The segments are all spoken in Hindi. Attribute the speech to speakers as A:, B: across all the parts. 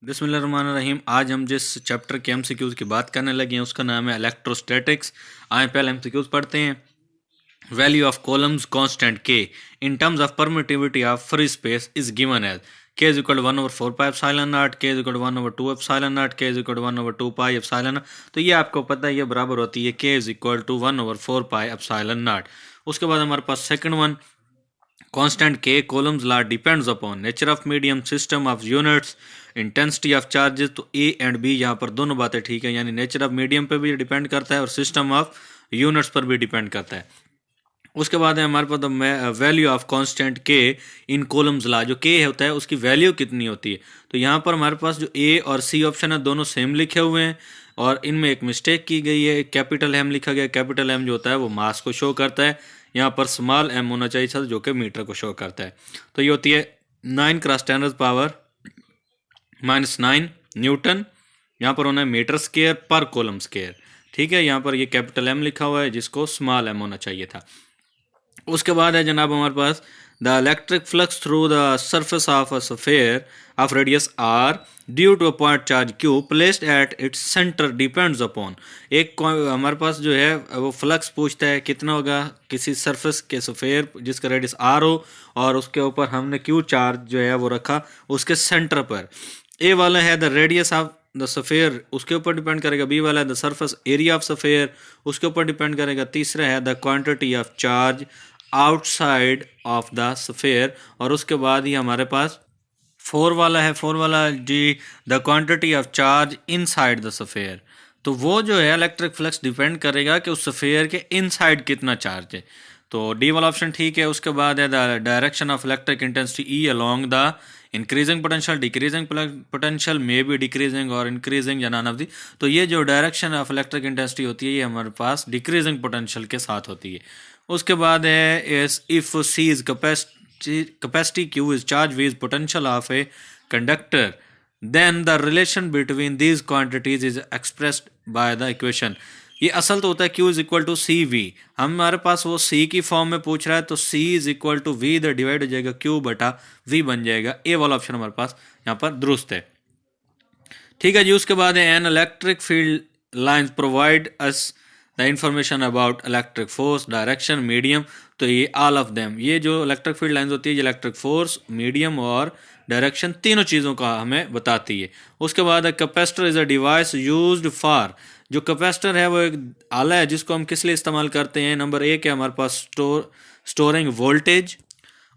A: बिस्मिल्लाहिर्रहमानिर्रहीम। आज हम जिस चैप्टर के एमसीक्यूज़ की बात करने लगे हैं उसका नाम है इलेक्ट्रोस्टैटिक्स। आए पहले एमसीक्यूज़ पढ़ते हैं। Value of Coulomb's constant K in terms of permittivity of free space is given as K is equal 1/4 pi epsilon naught, K is equal 1/2 epsilon naught, K is equal 1/2 pi epsilon naught. तो ये आपको पता है, ये बराबर होती है K is equal to 1/4 pi epsilon naught. उसके बाद हमारे पास second one, constant k columns law depends upon nature of medium, system of units, intensity of charges. तो ए एंड बी यहाँ पर दोनों बातें ठीक है, यानी नेचर ऑफ मीडियम पर भी डिपेंड करता है और सिस्टम ऑफ यूनिट्स पर भी डिपेंड करता है। उसके बाद है हमारे पास value of constant K in columns ला। जो के होता है उसकी वैल्यू कितनी होती है, तो यहाँ पर हमारे पास जो ए और सी ऑप्शन है दोनों सेम लिखे हुए हैं और इनमें एक मिस्टेक की गई है। कैपिटल एम लिखा गया, कैपिटल एम जो होता है वो मास को शो करता है, यहाँ पर स्मॉल एम होना चाहिए था जो कि मीटर को शो करता है। तो ये होती है 9 × 10⁻⁹ न्यूटन। यहाँ पर होना है मीटर स्क्वायर पर कॉलम स्क्वायर। ठीक है, यहाँ पर ये कैपिटल एम लिखा हुआ है जिसको स्मॉल एम होना चाहिए था। उसके बाद है जनाब हमारे पास the electric flux through the surface of a sphere of radius R due to a point charge Q placed at its centre depends upon. एक हमारे पास जो है वो फ्लक्स पूछता है कितना होगा किसी सरफेस के स्फीयर जिसका रेडियस आर हो और उसके ऊपर हमने क्यू चार्ज जो है वो रखा उसके सेंटर पर। ए वाला है the radius of the sphere, उसके ऊपर डिपेंड करेगा। बी वाला है the surface area of sphere, उसके ऊपर डिपेंड करेगा। तीसरा है the quantity of charge outside of the sphere और उसके बाद ही हमारे पास फोर वाला है, फोर वाला जी the quantity of charge inside the sphere. तो वो जो है इलेक्ट्रिक फ्लक्स डिपेंड करेगा कि उस स्फीयर के इनसाइड कितना चार्ज है। तो डी वाला ऑप्शन ठीक है। उसके बाद है the direction of electric intensity E along the increasing potential, decreasing potential may be decreasing और इंक्रीजिंग या नॉन ऑफ दी। तो ये जो डायरेक्शन ऑफ इलेक्ट्रिक इंटेंसिटी होती है ये हमारे पास डिक्रीजिंग पोटेंशियल के साथ होती है। उसके बाद है if C is capacity Q is charge with potential of a conductor, then the relation between these quantities is expressed by the equation। ये असल तो होता है Q is equal to C V, हमारे पास वो C की फॉर्म में पूछ रहा है तो C is equal to V इधर डिवाइड हो जाएगा Q बटा V बन जाएगा। ए वाला ऑप्शन हमारे पास यहाँ पर दुरुस्त है। ठीक है जी। उसके बाद है an electric field lines provide us the information about electric force, direction, medium. तो ये ऑल ऑफ देम, ये जो इलेक्ट्रिक फील्ड लाइन्स होती है ये इलेक्ट्रिक फोर्स, मीडियम और डायरेक्शन तीनों चीज़ों का हमें बताती है। उसके बाद capacitor is a device used for, जो कैपेसिटर है वो एक आला है जिसको हम किस लिए इस्तेमाल करते हैं। नंबर एक है हमारे पास स्टोरिंग वोल्टेज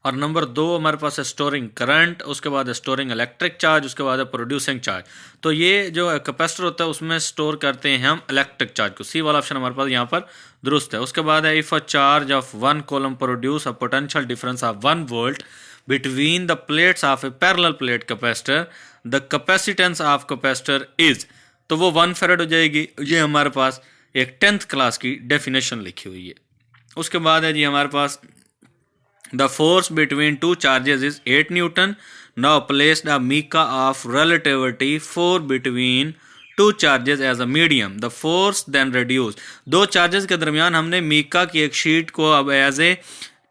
A: और नंबर दो हमारे पास है स्टोरिंग करंट, उसके बाद है स्टोरिंग इलेक्ट्रिक चार्ज, उसके बाद है प्रोड्यूसिंग चार्ज। तो ये जो कैपेसिटर होता है उसमें स्टोर करते हैं हम इलेक्ट्रिक चार्ज को। सी वाला ऑप्शन हमारे पास यहाँ पर दुरुस्त है। उसके बाद है if a charge of one column produce a potential difference of 1 volt between the plates of A parallel plate capacitor, the capacitance of capacitor is, तो वो 1 फेरेड हो जाएगी। ये हमारे पास एक 10th क्लास की डेफिनेशन लिखी हुई है। उसके बाद है जी हमारे पास the force between two charges is 8 Newton. Now place the mica of relativity 4 between two charges as a medium. The force then reduced. दो चार्जेस के दरमियान हमने मीका की एक शीट को अब एज ए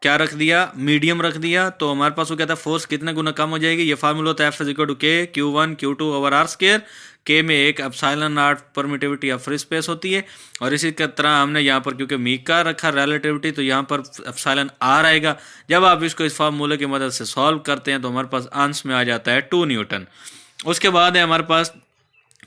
A: क्या रख दिया, मीडियम रख दिया। तो हमारे पास वो कहता है फोर्स कितने गुना कम हो जाएगी। ये फार्मूला होता है एफ इज इक्वल टू के Q1 Q2 over R square. के में एक epsilon not permittivity of free space होती है और इसी तरह हमने यहाँ पर क्योंकि मीका रखा रिलेटिविटी तो यहाँ पर एप्सिलॉन आर आएगा। जब आप इसको इस फार्मूले की मदद से सॉल्व करते हैं तो हमारे पास आंसर में आ जाता है 2 न्यूटन। उसके बाद है हमारे पास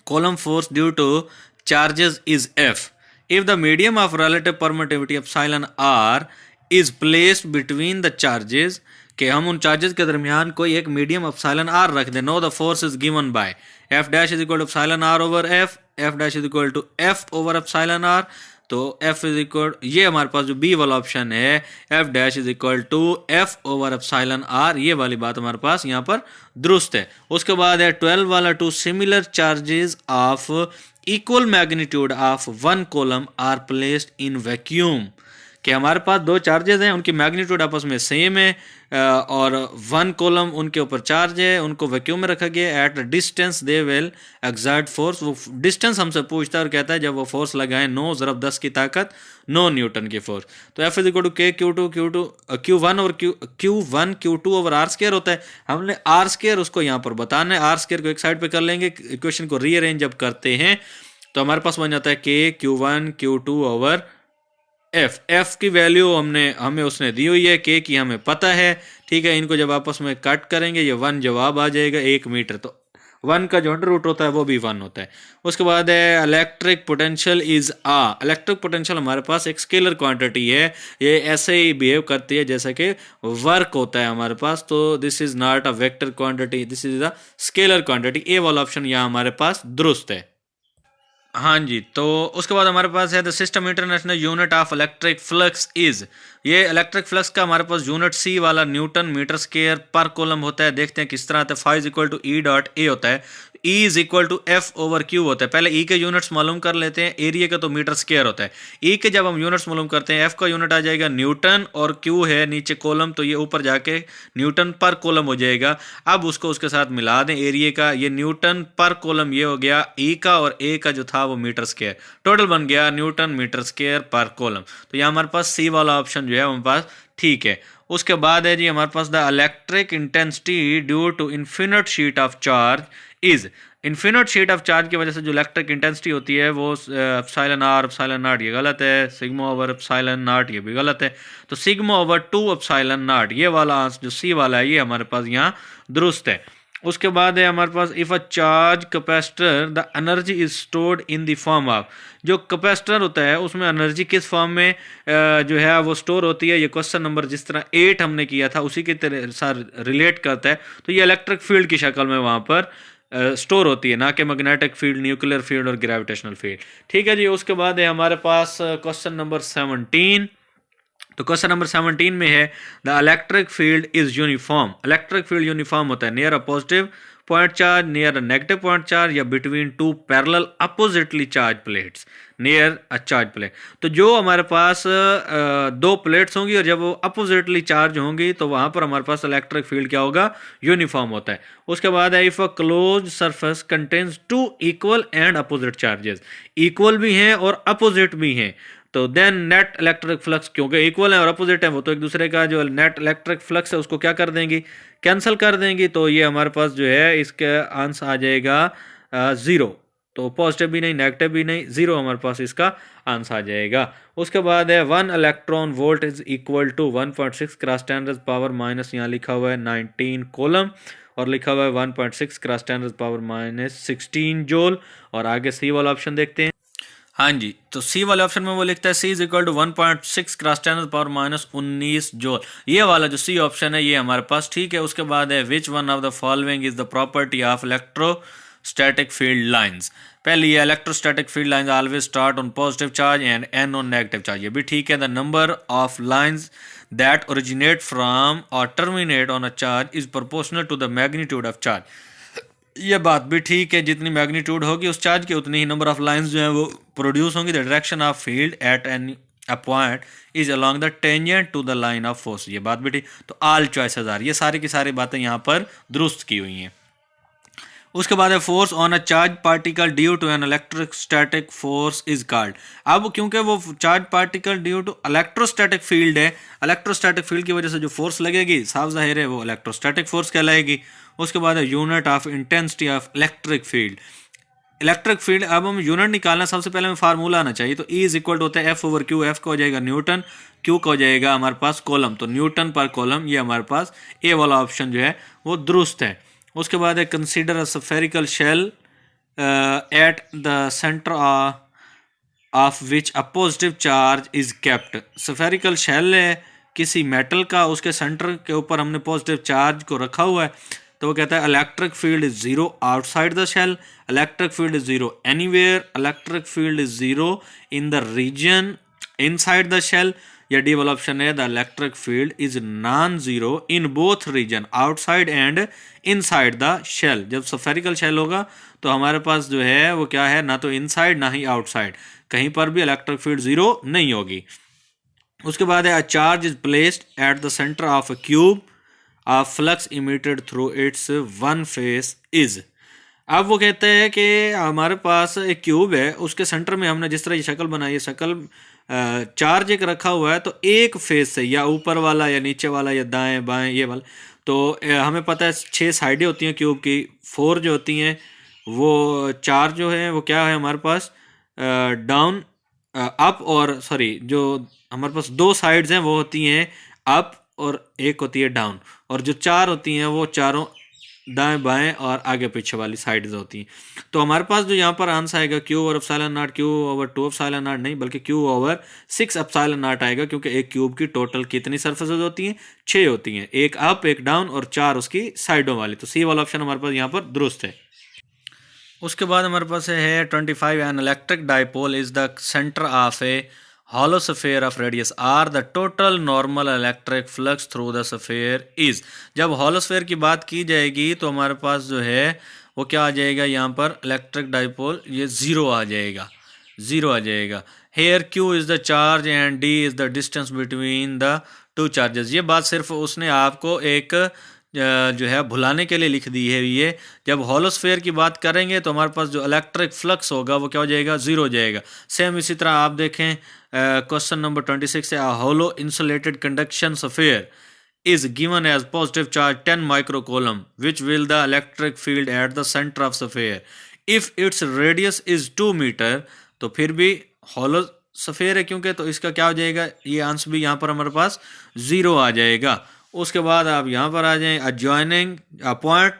A: Coulomb force due to charges is F if the medium of relative permittivity epsilon R is placed between the charges, कि हम उन चार्जेस के दरमियान कोई एक मीडियम एप्सिलॉन आर रख दें। Know the force is given by F dash is equal to epsilon R over F, F dash is equal to F over epsilon R. तो एफ इज इक्वल, ये हमारे पास जो बी वाला ऑप्शन है F dash is equal to F over epsilon R, ये वाली बात हमारे पास यहाँ पर दुरुस्त है। उसके बाद है 12 वाला two similar charges of equal magnitude of one coulomb are placed in vacuum, कि हमारे पास दो चार्जेस हैं, उनकी मैग्नीट्यूड आपस में सेम है और वन कॉलम उनके ऊपर चार्ज है, उनको वैक्यूम में रखा गया है। At distance they will exert force, वो डिस्टेंस हमसे पूछता है और कहता है जब वो फोर्स लगाएं 9 ज़रब 10 की ताकत 9 न्यूटन की फोर्स। तो F is equal to K Q one और Q two over R square होता है। हमने आर स्क्वायर उसको यहाँ पर बताना है, आर स्क्वायर को एक साइड पे कर लेंगे। इक्वेशन को रीअरेंज जब करते हैं तो हमारे पास बन जाता है के क्यू टू ओवर एफ की वैल्यू हमें उसने दी हुई है, के की हमें पता है, ठीक है। इनको जब आपस में कट करेंगे ये 1 जवाब आ जाएगा 1 मीटर, तो 1 का जो अंडर रूट होता है वो भी 1 होता है। उसके बाद है इलेक्ट्रिक पोटेंशियल इज आ। इलेक्ट्रिक पोटेंशियल हमारे पास एक स्केलर क्वांटिटी है, ये ऐसे ही बिहेव करती है जैसे कि वर्क होता है हमारे पास। तो this is not a vector quantity, this is a scalar quantity. A वाला ऑप्शन यहाँ हमारे पास दुरुस्त है। हाँ जी, तो उसके बाद हमारे पास है the system international unit of electric flux is. ये इलेक्ट्रिक फ्लक्स का हमारे पास यूनिट सी वाला न्यूटन मीटर स्क्वायर पर कूलम होता है। देखते हैं किस तरह आता है। Phi is equal to E dot A होता है, E is equal to F over Q होता है। पहले ई के यूनिट्स मालूम कर लेते हैं, एरिया का तो मीटर स्क्वायर होता है। ई के जब हम यूनिट्स मालूम करते हैं, एफ का यूनिट आ जाएगा न्यूटन और क्यू है नीचे कॉलम, तो ये ऊपर जाके न्यूटन पर कॉलम हो जाएगा। अब उसको उसके साथ मिला दें एरिया का, ये न्यूटन पर कॉलम ये हो गया ई का, और ए का जो था वो मीटर स्क्वायर, टोटल बन गया न्यूटन मीटर स्क्वायर पर कॉलम। तो यहाँ हमारे पास सी वाला ऑप्शन जो है हमारे पास ठीक है। उसके बाद है जी हमारे पास the electric intensity due to infinite sheet of charge is. Infinite sheet of charge की वजह से जो इलेक्ट्रिक इंटेंसिटी होती है वो एप्सिलॉन आर एप्सिलॉन नॉट, ये गलत है। सिग्मा ओवर एप्सिलॉन नॉट, ये भी गलत है। तो सिग्मा ओवर 2 एप्सिलॉन नॉट, ये वाला जो सी वाला है ये हमारे पास यहाँ दुरुस्त है। उसके बाद है हमारे पास if a charge capacitor the energy is stored in the form of. जो कैपेसिटर होता है उसमें एनर्जी किस फॉर्म में जो है वो स्टोर होती है। ये क्वेश्चन नंबर जिस तरह 8 हमने किया था उसी के तरह साथ रिलेट करता है। तो ये इलेक्ट्रिक फील्ड की शक्ल में वहाँ पर स्टोर होती है, ना कि मैग्नेटिक फील्ड, न्यूक्लियर फील्ड और ग्रेविटेशनल फील्ड। ठीक है जी। उसके बाद है हमारे पास क्वेश्चन नंबर 17। तो क्वेश्चन नंबर 17 में है the electric field is uniform. Electric field uniform होता है near a positive point charge, near a negative point charge, या between two parallel oppositely charge plates near a charge plate. तो जो हमारे पास दो प्लेट्स होंगी और जब वो अपोजिटली चार्ज होंगी तो वहां पर हमारे पास इलेक्ट्रिक फील्ड क्या होगा, यूनिफॉर्म होता है। उसके बाद है if a close surface contains two equal and opposite charges, equal भी हैं और अपोजिट भी हैं, तो देन नेट इलेक्ट्रिक फ्लक्स, क्योंकि इक्वल है और अपोजिट है वो तो एक दूसरे का जो नेट इलेक्ट्रिक फ्लक्स है उसको क्या कर देंगी, कैंसिल कर देंगी। तो ये हमारे पास जो है इसका आंसर आ जाएगा 0। तो पॉजिटिव भी नहीं नेगेटिव भी नहीं, 0 हमारे पास इसका आंसर आ जाएगा। उसके बाद है 1 electron volt is equal to 1.6 cross 10 power minus, यहाँ लिखा हुआ है 19 कूलम और लिखा हुआ है 1.6 क्रॉस 10 पावर माइनस 16 जूल। और आगे सी वाला ऑप्शन देखते हैं। हाँ जी, तो सी वाले ऑप्शन में वो लिखता है C is equal to 1.6 cross 10 power minus 19 joule. ये वाला जो सी ऑप्शन है ये हमारे पास ठीक है। उसके बाद है which one of the following is the property of electrostatic field lines. पहली है electrostatic field lines always start on positive charge and end on negative charge, ये भी ठीक है। The number of lines that originate from और terminate on a charge is proportional to the magnitude of charge, ये बात भी ठीक है। जितनी मैग्नीट्यूड होगी उस चार्ज की उतनी ही नंबर ऑफ लाइंस जो है वो प्रोड्यूस होंगी। The direction of field at an a point is along the tangent to the line of force, ये बात भी ठीक। तो ऑल चॉइसेस आर, ये सारी की सारी बातें यहाँ पर दुरुस्त की हुई हैं। उसके बाद है force on a charge particle due to an electrostatic force is called. अब क्योंकि वो charge particle due to electrostatic field है, इलेक्ट्रोस्टैटिक फील्ड की वजह से जो फोर्स लगेगी साफ जाहिर है वो इलेक्ट्रोस्टैटिक फोर्स कहलाएगी। उसके बाद है unit of intensity of electric field. Electric field, अब हम यूनिट निकालना, सबसे पहले हमें फार्मूला आना चाहिए। तो ई इज इक्वल टू होता है एफ ओवर क्यू, एफ का हो जाएगा न्यूटन, क्यू का हो जाएगा हमारे पास कॉलम, तो न्यूटन पर कॉलम, ये हमारे पास ए वाला ऑप्शन जो है वो दुरुस्त है। उसके बाद है consider a spherical shell at the centre of which a positive charge is kept. Spherical shell है किसी मेटल का, उसके सेंटर के ऊपर हमने पॉजिटिव चार्ज को रखा हुआ है। तो वो कहता है electric field is 0 outside the shell, electric field is 0 anywhere, electric field is 0 in the region inside the shell, या डी वाला ऑप्शन है the electric field is non zero in both region outside and inside the shell. जब स्फेरिकल शेल होगा तो हमारे पास जो है वो क्या है, ना तो इनसाइड ना ही आउटसाइड, कहीं पर भी इलेक्ट्रिक फील्ड 0 नहीं होगी। उसके बाद है अ charge is placed at the centre of a cube, a flux emitted through it's one face is. अब वो कहते हैं कि हमारे पास एक क्यूब है, उसके सेंटर में हमने जिस तरह ये शक्ल बनाई है, शक्ल चार्ज एक रखा हुआ है, तो एक फेस से या ऊपर वाला या नीचे वाला या दाएं बाएं ये वाला, तो हमें पता है 6 साइडें होती हैं क्यूब की, 4 जो होती हैं वो, 4 जो है वो क्या है हमारे पास डाउन अप, और सॉरी जो हमारे पास 2 साइड्स हैं वो होती हैं अप और एक होती है डाउन, और जो 4 होती हैं वो चारों दाएं बाएं और आगे पीछे वाली साइड्स होती हैं। तो हमारे पास जो यहाँ पर आंसर आएगा Q over epsilon not, Q over 2 epsilon not नहीं बल्कि क्यू ओवर 6 एप्सिलॉन नॉट आएगा, क्योंकि एक क्यूब की टोटल कितनी सर्फेसेज होती हैं, 6 होती हैं, एक अप एक डाउन और 4 उसकी साइडों वाली। तो सी वाला ऑप्शन हमारे पास यहाँ पर दुरुस्त है। उसके बाद हमारे पास है 25, an electric dipole is the centre of A hollow sphere of radius r, the total normal electric flux through the sphere is। जब hollow sphere की बात की जाएगी तो हमारे पास जो है वो क्या आ जाएगा, यहाँ पर इलेक्ट्रिक डाइपोल ये ज़ीरो आ जाएगा, ज़ीरो आ जाएगा। Here q is the charge and d is the distance between the two charges. ये बात सिर्फ उसने आपको एक जो है भुलाने के लिए लिख दी है। ये जब हॉलोस्फेयर की बात करेंगे तो हमारे पास जो इलेक्ट्रिक फ्लक्स होगा वो क्या हो जाएगा, ज़ीरो हो जाएगा। सेम इसी तरह आप देखें क्वेश्चन नंबर 26 है, hollow insulated conduction sphere is given as positive charge 10 microcoulomb, which will the electric field at the center of sphere if its radius is 2 meter। तो फिर भी hollow sphere है क्योंकि, तो इसका क्या हो जाएगा, ये आंसर भी यहाँ पर हमारे पास ज़ीरो आ जाएगा। उसके बाद आप यहाँ पर आ जाएं, adjoining a point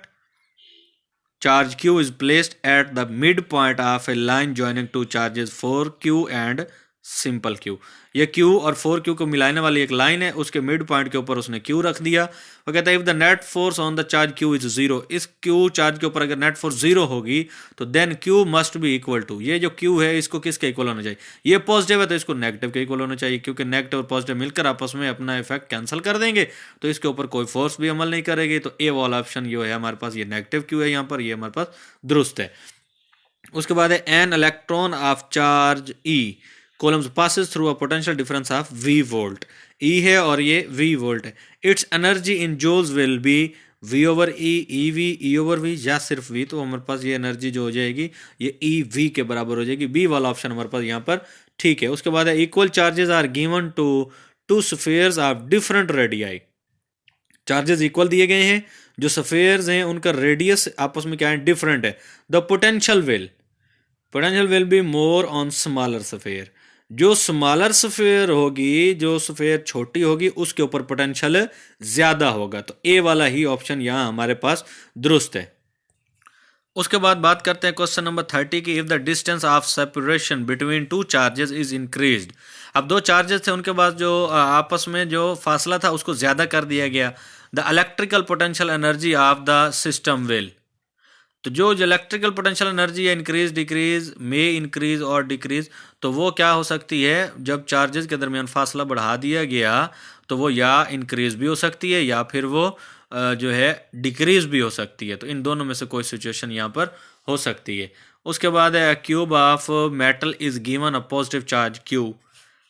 A: charge q is placed at the midpoint of a line joining two charges 4q and simple Q. ये क्यू और 4q को मिलाने वाली एक लाइन है, उसके मिड पॉइंट के ऊपर उसने क्यू रख दिया। वो कहता है if the net force on the charge Q is zero, इस क्यू चार्ज के ऊपर अगर नेट फोर्स जीरो होगी तो then Q must be equal to, ये जो क्यू है इसको किसके इक्वल होना चाहिए, ये पॉजिटिव है तो इसको नेगेटिव के इक्वल होना चाहिए, क्योंकि नेगेटिव और पॉजिटिव मिलकर आपस में अपना इफेक्ट कैंसिल कर देंगे, तो इसके ऊपर कोई फोर्स भी अमल नहीं करेगी। तो ए वाला ऑप्शन जो है हमारे पास ये नेगेटिव क्यू है, यहाँ पर ये हमारे पास दुरुस्त है। उसके बाद है an electron of charge E coulombs passes through a potential difference of v volt. E है और ये v वोल्ट है। Its energy in joules will be v over E, E V, E over V, या सिर्फ v। तो हमारे पास ये एनर्जी जो हो जाएगी ये ई वी के बराबर हो जाएगी। बी वाला ऑप्शन हमारे पास यहाँ पर ठीक है। उसके बाद है equal charges are given to two spheres of different radii. Charges equal दिए गए हैं, जो स्फीयर्स हैं उनका रेडियस आपस में क्या है, डिफरेंट है। The potential will be more on smaller sphere. जो स्मॉलर स्फीयर होगी, जो स्फीयर छोटी होगी उसके ऊपर पोटेंशियल ज्यादा होगा। तो ए वाला ही ऑप्शन यहाँ हमारे पास दुरुस्त है। उसके बाद बात करते हैं क्वेश्चन नंबर 30 की, if the distance of separation between two charges is increased. अब दो चार्जेस थे, उनके बाद जो आपस में जो फासला था उसको ज्यादा कर दिया गया। The electrical potential energy of the system will, तो जो इलेक्ट्रिकल पोटेंशियल एनर्जी है इंक्रीज डिक्रीज में इंक्रीज और डिक्रीज, तो वो क्या हो सकती है, जब चार्जेस के दरमियान फासला बढ़ा दिया गया तो वो या इंक्रीज भी हो सकती है या फिर वो जो है डिक्रीज भी हो सकती है। तो इन दोनों में से कोई सिचुएशन यहाँ पर हो सकती है। उसके बाद है cube of metal is given a positive charge Q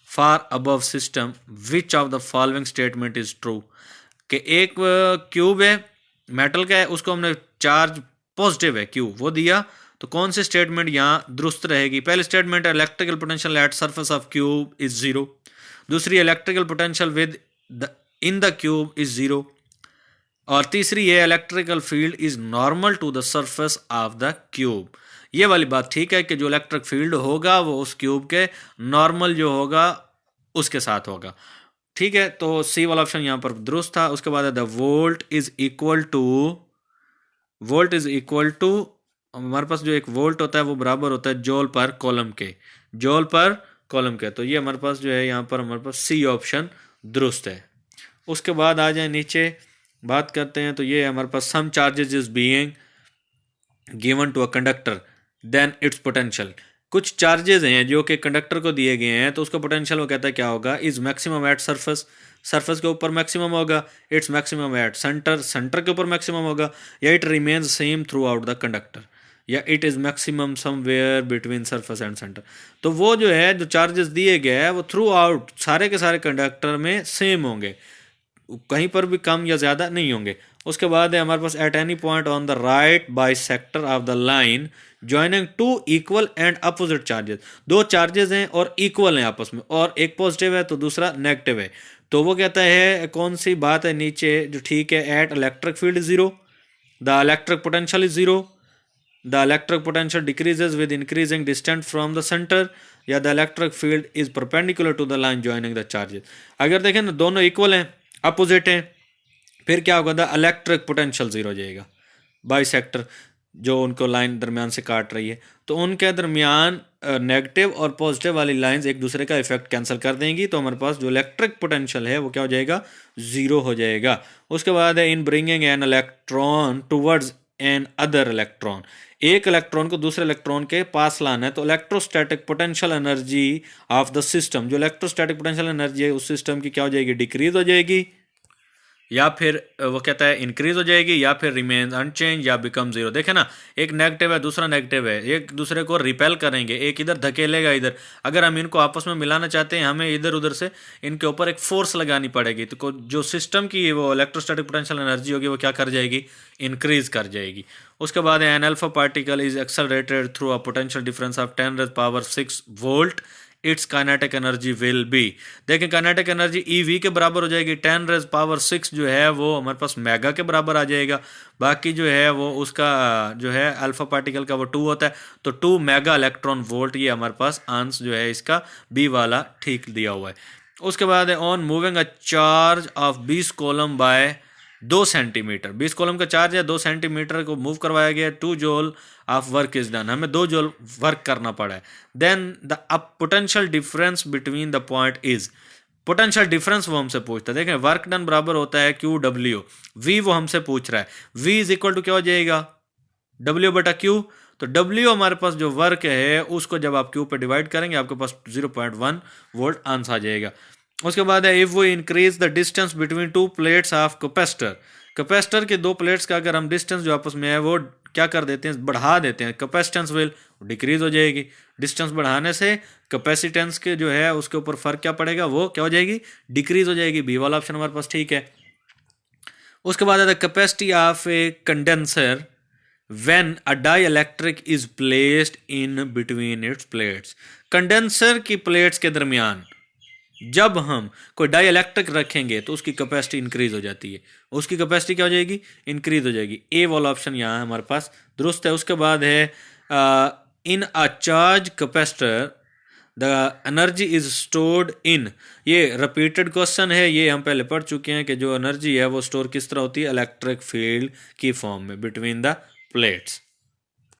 A: for above system, which of the following statement is true. कि एक क्यूब है मेटल का है, उसको हमने चार्ज पॉजिटिव है क्यू वो दिया, तो कौन सी स्टेटमेंट यहाँ दुरुस्त रहेगी। पहली स्टेटमेंट है electrical potential at surface of cube is zero. दूसरी electrical potential within the cube is zero. और तीसरी है electrical field is normal to the surface of the cube. ये वाली बात ठीक है कि जो इलेक्ट्रिक फील्ड होगा वो उस क्यूब के नॉर्मल जो होगा उसके साथ होगा। ठीक है, तो सी वाला ऑप्शन यहाँ पर दुरुस्त था। उसके बाद the volt is equal to हमारे पास जो एक वोल्ट होता है वो बराबर होता है जॉल पर कॉलम के। तो ये हमारे पास जो है यहाँ पर हमारे पास सी ऑप्शन दुरुस्त है। उसके बाद आ जाए नीचे बात करते हैं, तो ये हमारे पास some charges is being given to a conductor then its potential. कुछ चार्जेस हैं जो कि कंडक्टर को दिए गए हैं, तो उसका पोटेंशियल वो कहता है क्या होगा, इज मैक्सिमम एट सरफेस के ऊपर मैक्सिमम होगा, इट्स मैक्सिमम एट सेंटर के ऊपर मैक्सिमम होगा, या it remains same throughout the conductor. या it is maximum somewhere between surface and centre. तो वो जो है जो चार्जेस दिए गए हैं वो थ्रू आउट सारे के सारे कंडक्टर में सेम होंगे, कहीं पर भी कम या ज़्यादा नहीं होंगे। उसके बाद है हमारे पास at any point on the right bisector of the line joining two equal and opposite charges, दो चार्जेस हैं और इक्वल हैं आपस में, और एक पॉजिटिव है तो दूसरा नेगेटिव है। तो वो कहता है कौन सी बात है नीचे जो ठीक है, at electric field zero, the electric potential is zero, the electric potential decreases with increasing distance from the centre, या the electric field is perpendicular to the line joining the charges. अगर देखें ना दोनों इक्वल हैं, अपोजिट हैं, फिर क्या होगा, द इलेक्ट्रिक पोटेंशियल जीरो हो जाएगा। बाई सेक्टर जो उनको लाइन दरमियान से काट रही है, तो उनके दरमियान नेगेटिव और पॉजिटिव वाली लाइंस एक दूसरे का इफेक्ट कैंसिल कर देंगी, तो हमारे पास जो इलेक्ट्रिक पोटेंशियल है वो क्या हो जाएगा, जीरो हो जाएगा। उसके बाद है in bringing an electron towards an other electron, एक इलेक्ट्रॉन को दूसरे इलेक्ट्रॉन के पास लाना है, तो electrostatic potential energy of the system, जो इलेक्ट्रोस्टैटिक पोटेंशियल एनर्जी है उस सिस्टम की क्या हो जाएगी, डिक्रीज हो जाएगी, या फिर वो कहता है इंक्रीज हो जाएगी, या फिर रिमेन्स अनचेंज या बिकम जीरो। देखे ना, एक नेगेटिव है दूसरा नेगेटिव है, एक दूसरे को रिपेल करेंगे, एक इधर धकेलेगा इधर। अगर हम इनको आपस में मिलाना चाहते हैं हमें इधर उधर से इनके ऊपर एक फोर्स लगानी पड़ेगी, तो जो सिस्टम की वो इलेक्ट्रोस्टैटिक पोटेंशियल एनर्जी होगी वो क्या कर जाएगी, इंक्रीज कर जाएगी। उसके बाद an alpha particle is accelerated through a potential difference of 10⁻⁶ volt, its kinetic energy will be. देखें काइनेटिक एनर्जी EV के बराबर हो जाएगी, 10⁻⁶ जो है वो हमारे पास मेगा के बराबर आ जाएगा। बाकी जो है वो उसका जो है अल्फा पार्टिकल का वो 2 होता है, तो 2 मेगा इलेक्ट्रॉन वोल्ट, ये हमारे पास आंसर जो है इसका बी वाला ठीक दिया हुआ है। उसके बाद है on moving a charge of 20 coulomb by 2 centimetre, 20 coulomb का चार्ज है, 2 सेंटीमीटर को मूव करवाया गया, 2 joule of work is done, हमें 2 जूल वर्क करना पड़ा है। Then the potential difference between the point is, potential difference वो हमसे पूछता है। देखें वर्क डन बराबर होता है QW, V वो हमसे पूछ रहा है, V इज इक्वल टू क्या हो जाएगा, W/Q। तो W हमारे पास जो वर्क है उसको जब आप Q पे डिवाइड करेंगे आपके पास 0.1 वोल्ट आंसर आ जाएगा। उसके बाद है इफ वो increase the distance between 2 plates of capacitor, capacitor के 2 प्लेट्स का अगर हम डिस्टेंस जो आपस में है वो क्या कर देते हैं, बढ़ा देते हैं, कैपेसिटेंस विल डिक्रीज हो जाएगी। डिस्टेंस बढ़ाने से कैपेसिटेंस के जो है उसके ऊपर फर्क क्या पड़ेगा, वो क्या हो जाएगी, डिक्रीज हो जाएगी। बी वाला ऑप्शन हमारे पास ठीक है। उसके बाद है capacity of A condenser when a dielectric is placed in between its plates, condenser की प्लेट्स के दरमियान जब हम कोई डाइइलेक्ट्रिक रखेंगे तो उसकी कैपेसिटी इंक्रीज हो जाती है, उसकी कैपेसिटी क्या हो जाएगी, इंक्रीज हो जाएगी। ए वाला ऑप्शन यहाँ हमारे पास दुरुस्त है। उसके बाद है in a charge capacitor the energy is stored in, ये रिपीटेड क्वेश्चन है, ये हम पहले पढ़ चुके हैं कि जो एनर्जी है वो स्टोर किस तरह होती है, इलेक्ट्रिक फील्ड की फॉर्म में बिटवीन द प्लेट्स।